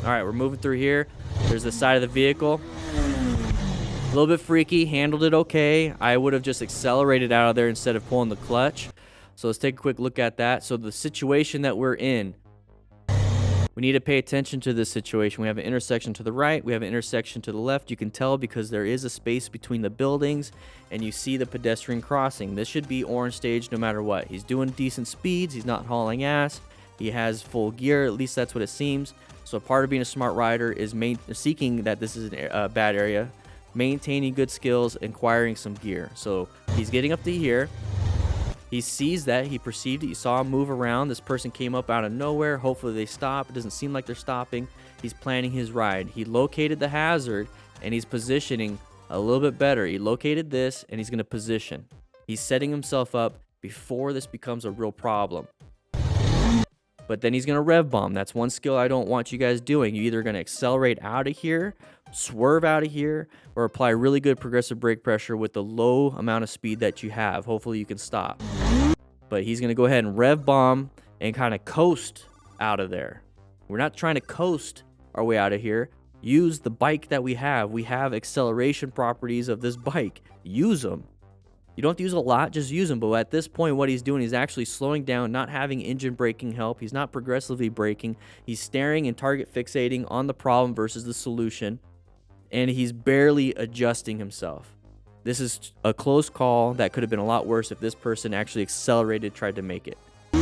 All right, we're moving through here. There's the side of the vehicle. A little bit freaky, handled it okay. I would have just accelerated out of there instead of pulling the clutch. So let's take a quick look at that. So the situation that we're in, we need to pay attention to this situation. We have an intersection to the right. We have an intersection to the left. You can tell because there is a space between the buildings and you see the pedestrian crossing. This should be orange stage no matter what. He's doing decent speeds. He's not hauling ass. He has full gear. At least that's what it seems. So part of being a smart rider is seeking that this is a bad area, maintaining good skills, acquiring some gear. So he's getting up to here. He sees that. He perceived it. You saw him move around. This person came up out of nowhere. Hopefully they stop. It doesn't seem like they're stopping. He's planning his ride. He located the hazard, and he's positioning a little bit better. He located this, and he's going to position. He's setting himself up before this becomes a real problem. But then he's going to rev bomb. That's one skill I don't want you guys doing. You're either going to accelerate out of here, swerve out of here, or apply really good progressive brake pressure with the low amount of speed that you have. Hopefully you can stop. But he's going to go ahead and rev bomb and kind of coast out of there. We're not trying to coast our way out of here. Use the bike that we have. We have acceleration properties of this bike. Use them. You don't have to use a lot, just use them. But at this point, what he's doing is actually slowing down, not having engine braking help. He's not progressively braking. He's staring and target fixating on the problem versus the solution. And he's barely adjusting himself. This is a close call that could have been a lot worse if this person actually accelerated, tried to make it. All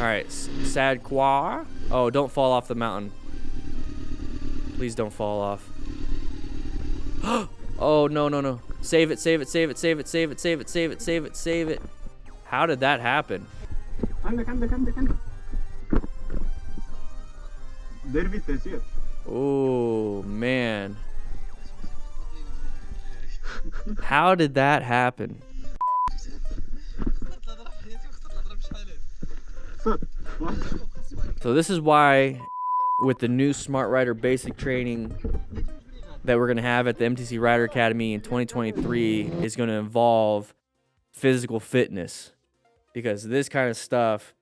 right, sad qua. Oh, don't fall off the mountain. Please don't fall off. Oh, no, no, no. Save it, save it, save it, save it, save it, save it, save it, save it, save it. How did that happen? Oh, man. How did that happen? So this is why with the new Smart Rider basic training that we're going to have at the MTC Rider Academy in 2023 is going to involve physical fitness, because this kind of stuff,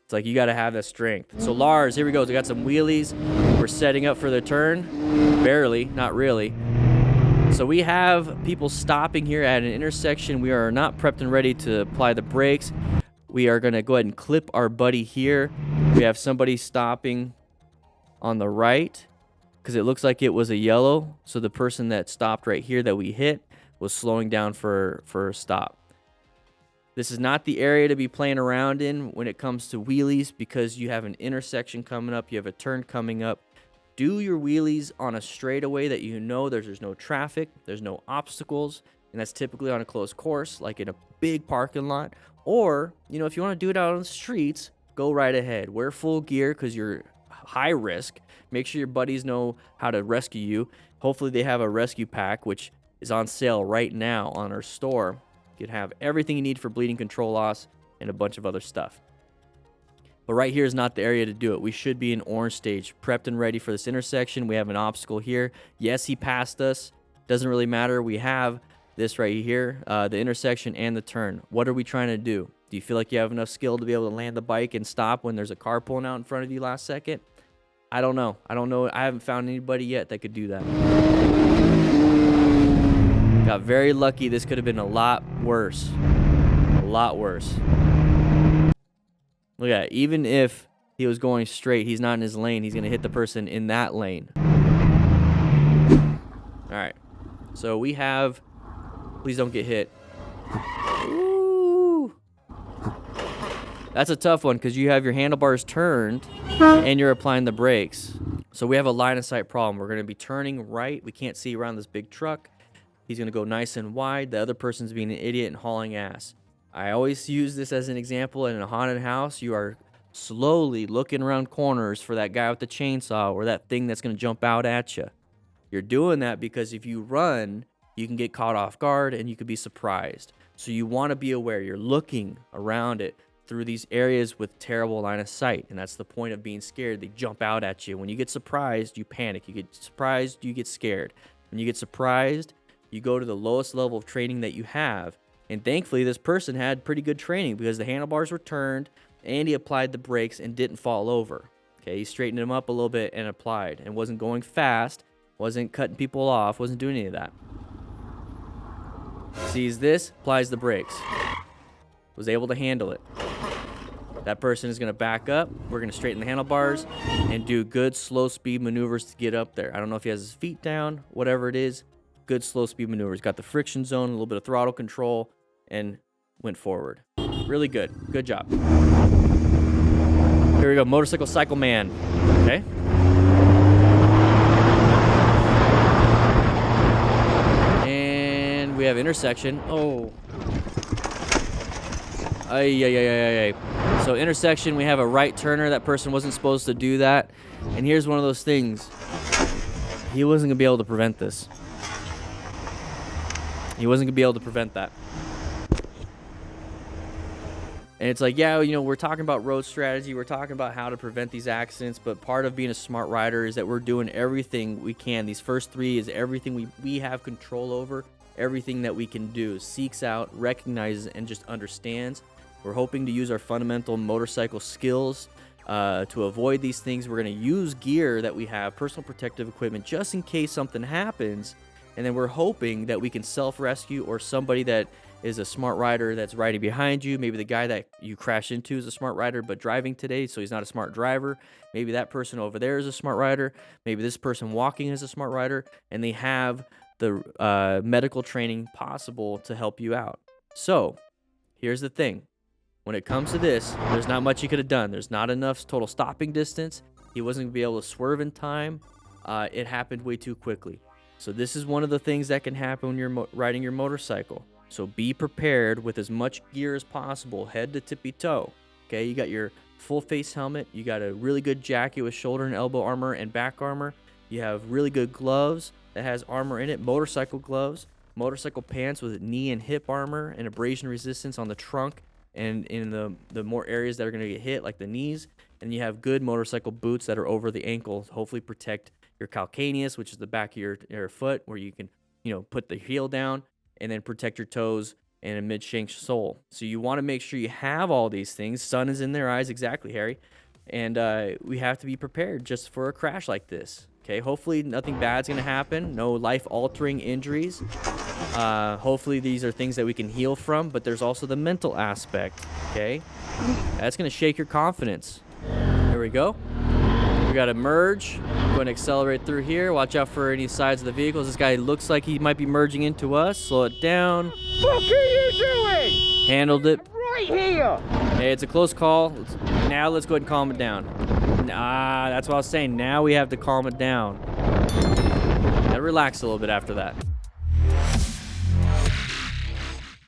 it's like you got to have that strength. So Lars, here we go. We got some wheelies. We're setting up for the turn. Barely, not really. So we have people stopping here at an intersection. We are not prepped and ready to apply the brakes. We are going to go ahead and clip our buddy here. We have somebody stopping on the right, because it looks like it was a yellow. So the person that stopped right here that we hit was slowing down for a stop. This is not the area to be playing around in when it comes to wheelies, because you have an intersection coming up, you have a turn coming up. Do your wheelies on a straightaway that you know there's no traffic, there's no obstacles, and that's typically on a closed course, like in a big parking lot. Or, you know, if you want to do it out on the streets, go right ahead. Wear full gear because you're high risk. Make sure your buddies know how to rescue you. Hopefully they have a rescue pack, which is on sale right now on our store. You can have everything you need for bleeding control loss and a bunch of other stuff. But right here is not the area to do it. We should be in orange stage, prepped and ready for this intersection. We have an obstacle here. Yes, he passed us. Doesn't really matter. We have this right here, the intersection and the turn. What are we trying to do? Do you feel like you have enough skill to be able to land the bike and stop when there's a car pulling out in front of you last second? I don't know. I don't know. I haven't found anybody yet that could do that. Got very lucky. This could have been a lot worse. A lot worse. Look at it. Even if he was going straight, he's not in his lane. He's going to hit the person in that lane. All right. So we have... Please don't get hit. Ooh. That's a tough one because you have your handlebars turned and you're applying the brakes. So we have a line of sight problem. We're going to be turning right. We can't see around this big truck. He's going to go nice and wide. The other person's being an idiot and hauling ass. I always use this as an example. In a haunted house, you are slowly looking around corners for that guy with the chainsaw or that thing that's going to jump out at you. You're doing that because if you run, you can get caught off guard and you could be surprised. So you want to be aware. You're looking around it through these areas with terrible line of sight. And that's the point of being scared. They jump out at you. When you get surprised, you panic. You get surprised, you get scared. When you get surprised, you go to the lowest level of training that you have. And thankfully, this person had pretty good training because the handlebars were turned and he applied the brakes and didn't fall over. Okay, he straightened him up a little bit and applied, and wasn't going fast, wasn't cutting people off, wasn't doing any of that. Sees this, applies the brakes. Was able to handle it. That person is going to back up. We're going to straighten the handlebars and do good slow speed maneuvers to get up there. I don't know if he has his feet down, whatever it is. Good slow speed maneuvers. Got the friction zone, a little bit of throttle control, and went forward. Really good. Good job. Here we go. Motorcycle cycle man. Okay. And we have intersection. Oh. Ay. So intersection, we have a right turner. That person wasn't supposed to do that. And here's one of those things. He wasn't going to be able to prevent this. He wasn't going to be able to prevent that. And it's like, yeah, you know, we're talking about road strategy. We're talking about how to prevent these accidents. But part of being a smart rider is that we're doing everything we can. These first three is everything we have control over. Everything that we can do. Seeks out, recognizes, and just understands. We're hoping to use our fundamental motorcycle skills to avoid these things. We're going to use gear that we have, personal protective equipment, just in case something happens. And then we're hoping that we can self-rescue, or somebody that is a smart rider that's riding behind you. Maybe the guy that you crash into is a smart rider but driving today, so he's not a smart driver. Maybe that person over there is a smart rider. Maybe this person walking is a smart rider, and they have the medical training possible to help you out. So here's the thing. When it comes to this, there's not much he could have done. There's not enough total stopping distance. He wasn't going to be able to swerve in time. It happened way too quickly. So this is one of the things that can happen when you're riding your motorcycle. So be prepared with as much gear as possible, head to tippy toe. Okay, you got your full face helmet. You got a really good jacket with shoulder and elbow armor and back armor. You have really good gloves that has armor in it, motorcycle gloves, motorcycle pants with knee and hip armor and abrasion resistance on the trunk and in the more areas that are going to get hit, like the knees. And you have good motorcycle boots that are over the ankle, hopefully protect your calcaneus, which is the back of your foot, where you can, you know, put the heel down and then protect your toes and a mid-shank sole. So you want to make sure you have all these things. Sun is in their eyes, exactly, Harry. And we have to be prepared just for a crash like this. Okay, hopefully nothing bad's going to happen. No life-altering injuries. Hopefully these are things that we can heal from, but there's also the mental aspect, okay? That's going to shake your confidence. Here we go. We got to merge. Go and accelerate through here. Watch out for any sides of the vehicles. This guy looks like he might be merging into us. Slow it down. What are you doing? Handled it. Right here. Hey, it's a close call. Now let's go ahead and calm it down. That's what I was saying. Now we have to calm it down. Gotta relax a little bit after that.